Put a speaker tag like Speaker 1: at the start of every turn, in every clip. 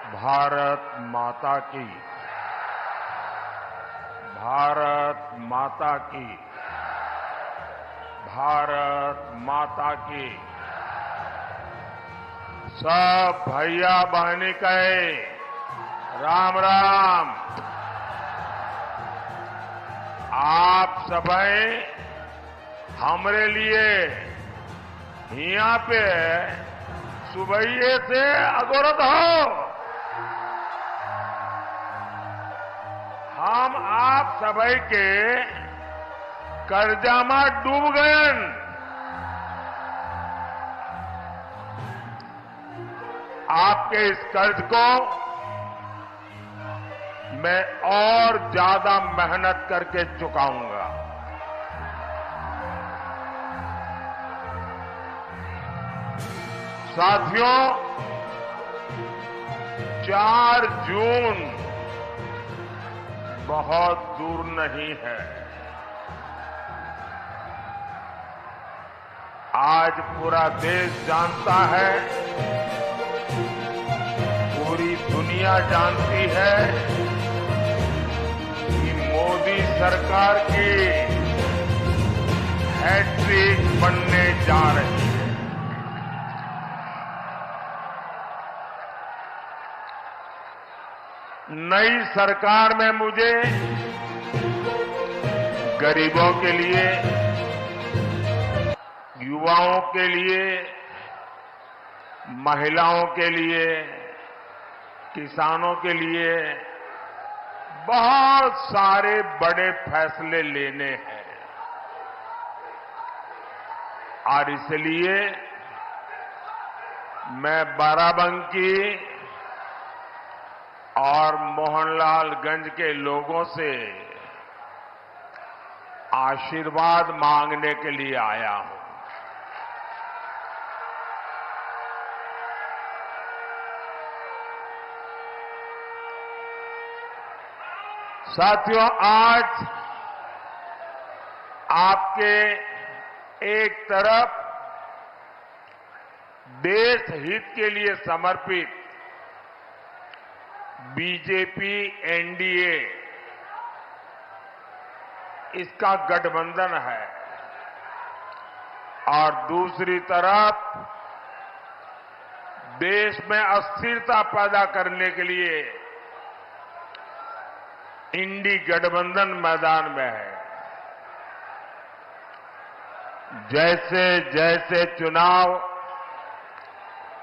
Speaker 1: भारत माता की, भारत माता की, भारत माता की। सब भैया बहनी कहे राम राम। आप सभी हमरे लिए यहाँ पे सुबह से अगोरत हो। हम आप सभी के कर्जा में डूब गयन। आपके इस कर्ज को मैं और ज्यादा मेहनत करके चुकाऊंगा। साथियों, 4 जून बहुत दूर नहीं है। आज पूरा देश जानता है, पूरी दुनिया जानती है कि मोदी सरकार की हैट्रिक बनने जा रही है। नई सरकार में मुझे गरीबों के लिए, युवाओं के लिए, महिलाओं के लिए, किसानों के लिए बहुत सारे बड़े फैसले लेने हैं। और इसलिए मैं बाराबंकी और मोहनलालगंज के लोगों से आशीर्वाद मांगने के लिए आया हूं। साथियों, आज आपके एक तरफ देश हित के लिए समर्पित बीजेपी एनडीए इसका गठबंधन है, और दूसरी तरफ देश में अस्थिरता पैदा करने के लिए इंडी गठबंधन मैदान में है। जैसे जैसे चुनाव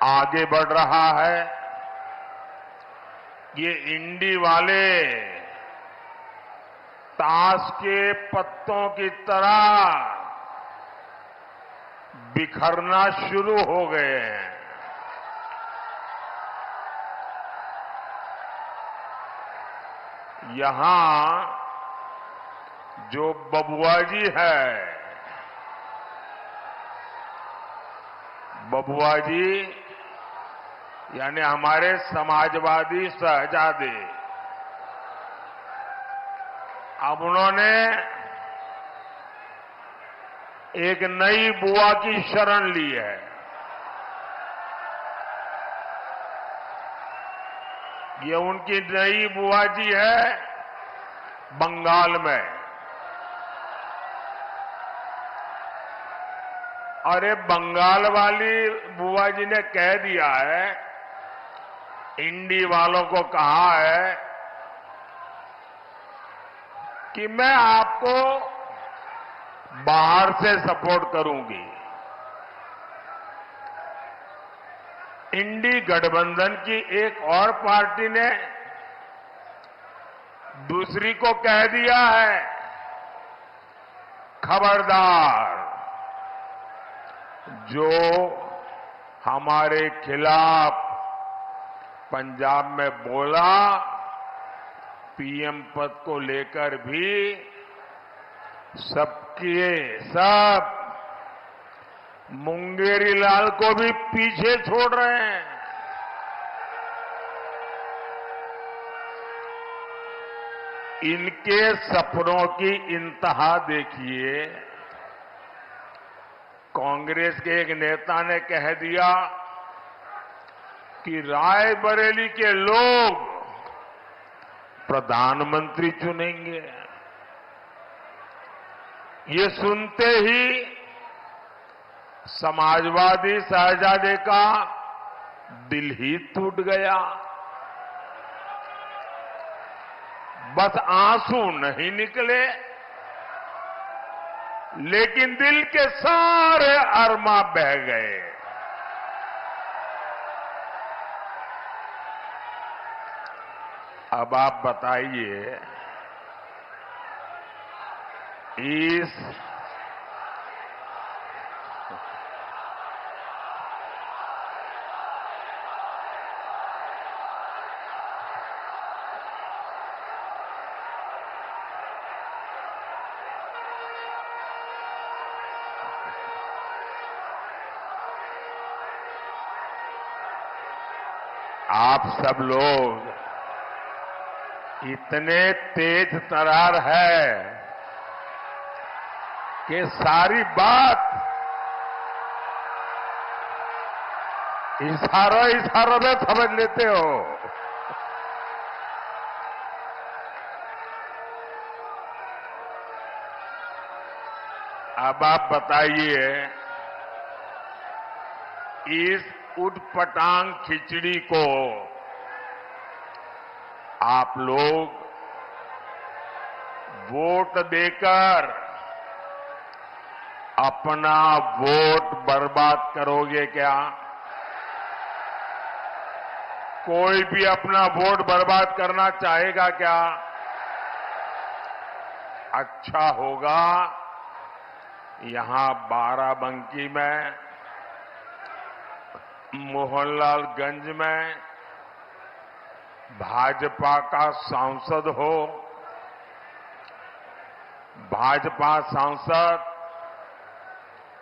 Speaker 1: आगे बढ़ रहा है, ये इंडी वाले ताश के पत्तों की तरह बिखरना शुरू हो गए हैं। यहां जो बबुआजी है, बबुआजी यानी हमारे समाजवादी शहजादे, अब उन्होंने एक नई बुआ की शरण ली है। ये उनकी नई बुआ जी है बंगाल में। और ये बंगाल वाली बुआ जी ने कह दिया है, इंडी वालों को कहा है कि मैं आपको बाहर से सपोर्ट करूंगी। इंडी गठबंधन की एक और पार्टी ने दूसरी को कह दिया है, खबरदार, जो हमारे खिलाफ पंजाब में बोला, पीएम पद को लेकर भी सब मुंगेरी लाल को भी पीछे छोड़ रहे हैं। इनके सपनों की इंतहा देखिए। कांग्रेस के एक नेता ने कह दिया कि रायबरेली के लोग प्रधानमंत्री चुनेंगे। ये सुनते ही समाजवादी शहजादे का दिल ही टूट गया। बस आंसू नहीं निकले, लेकिन दिल के सारे अरमा बह गए। अब आप बताइए, इस आप सब लोग इतने तेज तरार है कि सारी बात इशारों में समझ लेते हो। अब आप बताइए, इस उटपटांग खिचड़ी को आप लोग वोट देकर अपना वोट बर्बाद करोगे क्या? कोई भी अपना वोट बर्बाद करना चाहेगा क्या? अच्छा होगा यहां बाराबंकी में, मोहनलालगंज में भाजपा का सांसद हो। भाजपा सांसद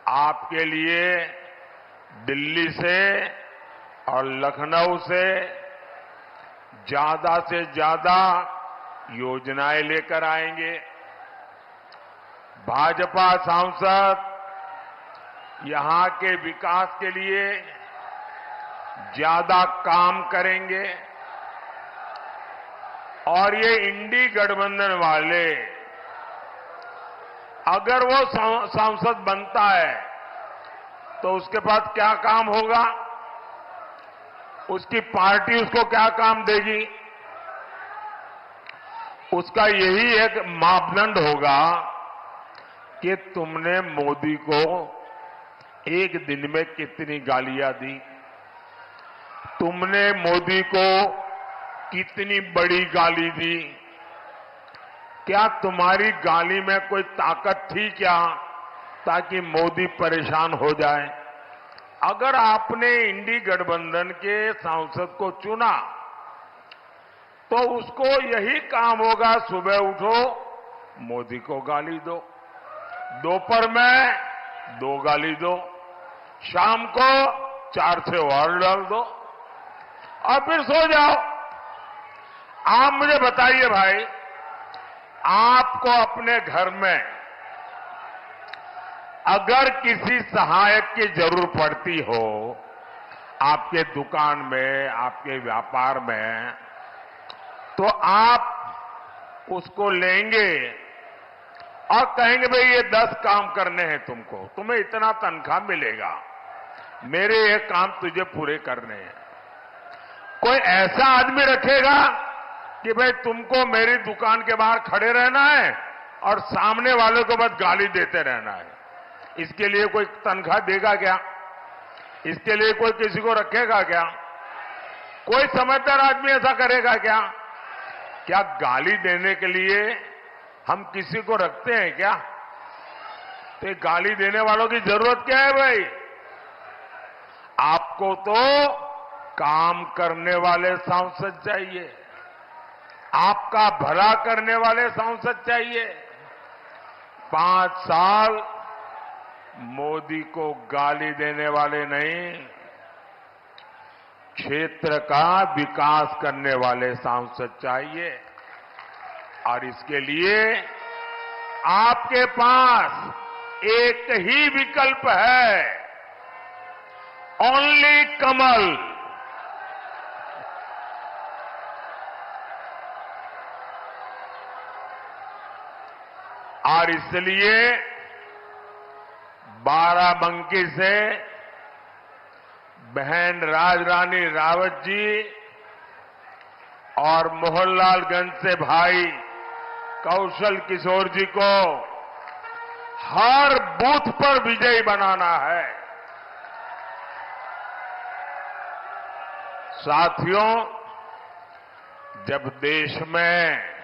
Speaker 1: आपके लिए दिल्ली से और लखनऊ से ज्यादा योजनाएं लेकर आएंगे। भाजपा सांसद यहां के विकास के लिए ज्यादा काम करेंगे और ये इंडी गठबंधन वाले अगर वो सांसद बनता है तो उसके पास क्या काम होगा? उसकी पार्टी उसको क्या काम देगी? उसका यही एक मापदंड होगा कि तुमने मोदी को एक दिन में कितनी गालियां दी, तुमने मोदी को कितनी बड़ी गाली दी, क्या तुम्हारी गाली में कोई ताकत थी क्या ताकि मोदी परेशान हो जाए? अगर आपने इंडी गठबंधन के सांसद को चुना तो उसको यही काम होगा, सुबह उठो मोदी को गाली दो, दोपहर में 2 गाली दो, शाम को 4 से और डाल दो और फिर सो जाओ। आप मुझे बताइए भाई, आपको अपने घर में अगर किसी सहायक की जरूरत पड़ती हो, आपके दुकान में, आपके व्यापार में, तो आप उसको लेंगे और कहेंगे भाई ये 10 काम करने हैं तुमको, तुम्हें इतना तनख्वाह मिलेगा, मेरे ये काम तुझे पूरे करने हैं। कोई ऐसा आदमी रखेगा कि भाई तुमको मेरी दुकान के बाहर खड़े रहना है और सामने वाले को बस गाली देते रहना है, इसके लिए कोई तनख्वाह देगा क्या? इसके लिए कोई किसी को रखेगा क्या? कोई समझदार आदमी ऐसा करेगा क्या? क्या गाली देने के लिए हम किसी को रखते हैं क्या? तो गाली देने वालों की जरूरत क्या है भाई? आपको तो काम करने वाले सांसद चाहिए, आपका भला करने वाले सांसद चाहिए। 5 साल मोदी को गाली देने वाले नहीं, क्षेत्र का विकास करने वाले सांसद चाहिए। और इसके लिए आपके पास एक ही विकल्प है, ओनली कमल। और इसलिए बाराबंकी से बहन राजरानी रावत जी और मोहनलालगंज से भाई कौशल किशोर जी को हर बूथ पर विजयी बनाना है। साथियों, जब देश में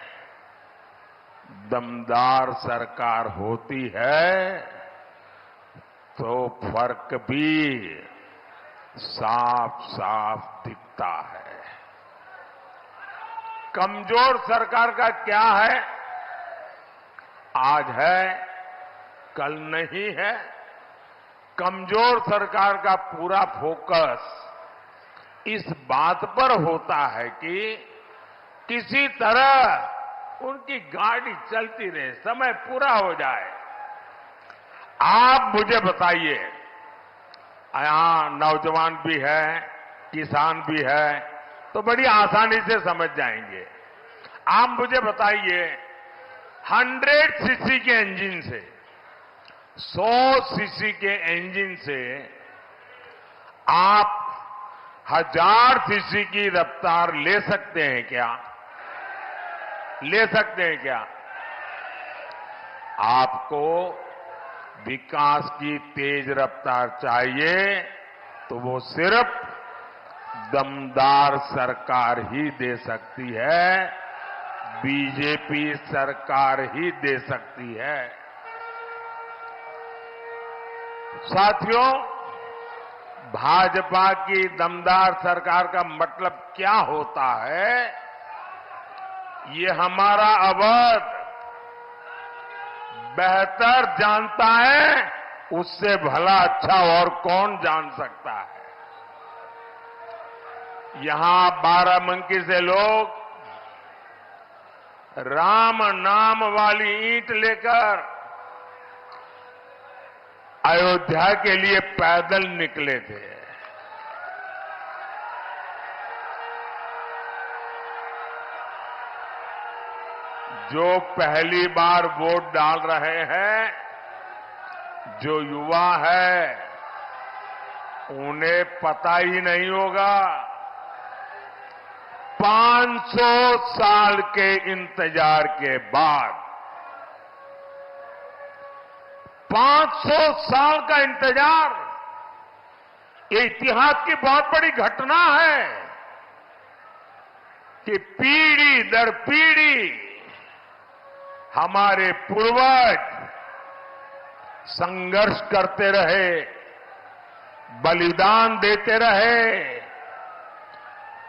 Speaker 1: दमदार सरकार होती है तो फर्क भी साफ साफ दिखता है। कमजोर सरकार का क्या है? आज है, कल नहीं है। कमजोर सरकार का पूरा फोकस इस बात पर होता है कि किसी तरह उनकी गाड़ी चलती रहे, समय पूरा हो जाए। आप मुझे बताइए, यहां नौजवान भी है, किसान भी है, तो बड़ी आसानी से समझ जाएंगे। आप मुझे बताइए, 100 सीसी के इंजन से 100 सीसी के इंजन से आप 1000 सीसी की रफ्तार ले सकते हैं क्या? ले सकते हैं क्या? आपको विकास की तेज रफ्तार चाहिए तो वो सिर्फ दमदार सरकार ही दे सकती है, बीजेपी सरकार ही दे सकती है। साथियों, भाजपा की दमदार सरकार का मतलब क्या होता है, ये हमारा अवध बेहतर जानता है, उससे भला अच्छा और कौन जान सकता है। यहां बाराबंकी से लोग राम नाम वाली ईंट लेकर अयोध्या के लिए पैदल निकले थे। जो पहली बार वोट डाल रहे हैं, जो युवा है, उन्हें पता ही नहीं होगा 500 साल के इंतजार के बाद, 500 साल का इंतजार, ये इतिहास की बहुत बड़ी घटना है कि पीढ़ी दर पीढ़ी हमारे पूर्वज संघर्ष करते रहे, बलिदान देते रहे,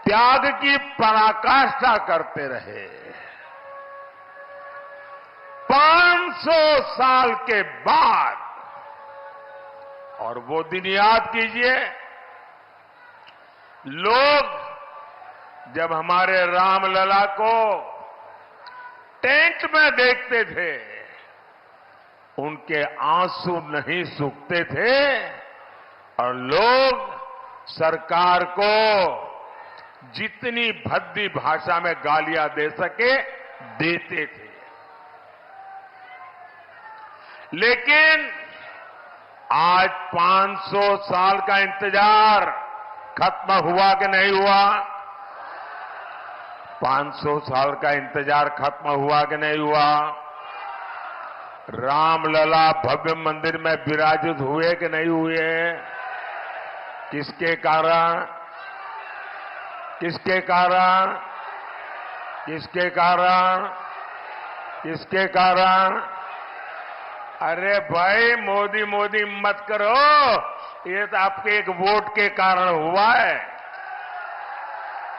Speaker 1: त्याग की पराकाष्ठा करते रहे। 500 साल के बाद, और वो दिन याद कीजिए, लोग जब हमारे रामलला को टेंट में देखते थे, उनके आंसू नहीं सूखते थे और लोग सरकार को जितनी भद्दी भाषा में गालियां दे सके देते थे। लेकिन आज 500 साल का इंतजार खत्म हुआ कि नहीं हुआ? 500 साल का इंतजार खत्म हुआ कि नहीं हुआ? रामलला भव्य मंदिर में विराजित हुए कि नहीं हुए? किसके कारण? किसके कारण? किसके कारण? किसके कारण? अरे भाई, मोदी मोदी मत करो, ये तो आपके एक वोट के कारण हुआ है।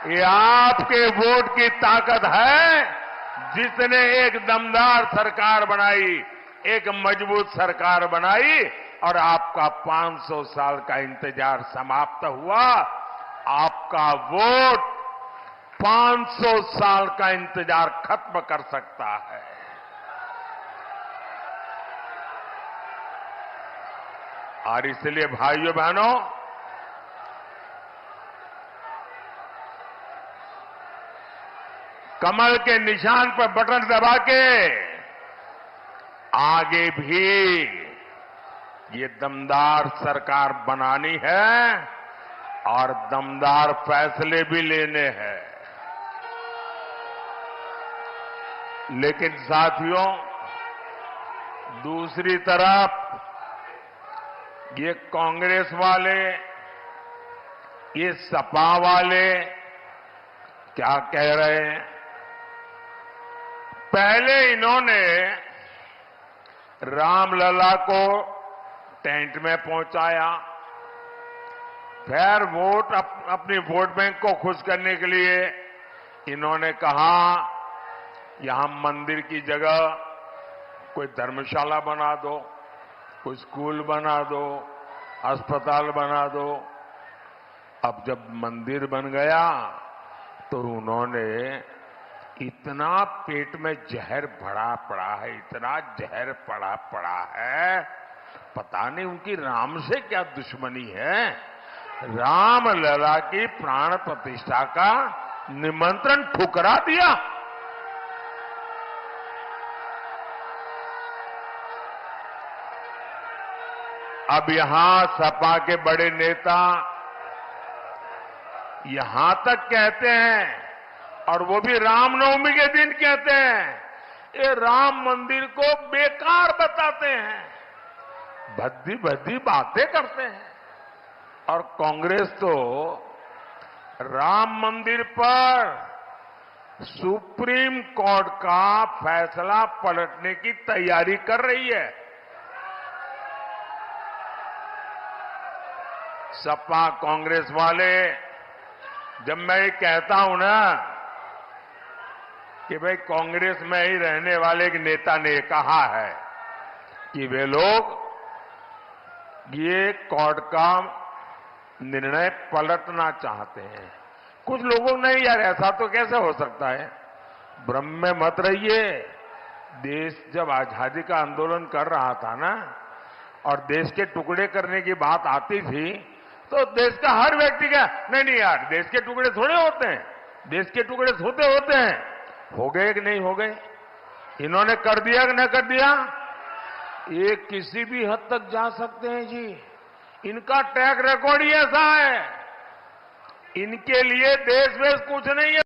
Speaker 1: ये आपके वोट की ताकत है, जिसने एक दमदार सरकार बनाई, एक मजबूत सरकार बनाई और आपका 500 साल का इंतजार समाप्त हुआ। आपका वोट 500 साल का इंतजार खत्म कर सकता है। और इसलिए भाइयों बहनों, कमल के निशान पर बटन दबा के आगे भी ये दमदार सरकार बनानी है और दमदार फैसले भी लेने हैं। लेकिन साथियों, दूसरी तरफ ये कांग्रेस वाले, ये सपा वाले क्या कह रहे हैं? पहले इन्होंने रामलला को टेंट में पहुंचाया, फिर अपनी वोट बैंक को खुश करने के लिए इन्होंने कहा यहां मंदिर की जगह कोई धर्मशाला बना दो, कोई स्कूल बना दो, अस्पताल बना दो। अब जब मंदिर बन गया तो उन्होंने इतना पेट में जहर भरा पड़ा है, इतना जहर पड़ा है, पता नहीं उनकी राम से क्या दुश्मनी है। रामलला की प्राण प्रतिष्ठा का निमंत्रण ठुकरा दिया। अब यहां सपा के बड़े नेता यहां तक कहते हैं, और वो भी रामनवमी के दिन कहते हैं, ये राम मंदिर को बेकार बताते हैं, भद्दी भद्दी बातें करते हैं। और कांग्रेस तो राम मंदिर पर सुप्रीम कोर्ट का फैसला पलटने की तैयारी कर रही है। सपा कांग्रेस वाले, जब मैं ये कहता हूं ना कि भाई कांग्रेस में ही रहने वाले एक नेता ने कहा है कि वे लोग ये कोर्ट का निर्णय पलटना चाहते हैं। कुछ लोगों ने, यार ऐसा तो कैसे हो सकता है, भ्रम में मत रहिए। देश जब आजादी का आंदोलन कर रहा था ना, और देश के टुकड़े करने की बात आती थी, तो देश का हर व्यक्ति का नहीं यार, देश के टुकड़े थोड़े होते हैं, देश के टुकड़े होते हैं। हो गए कि नहीं हो गए? इन्होंने कर दिया कि न कर दिया? ये किसी भी हद तक जा सकते हैं जी। इनका ट्रैक रिकॉर्ड ही ऐसा है। इनके लिए देश वेश कुछ नहीं है।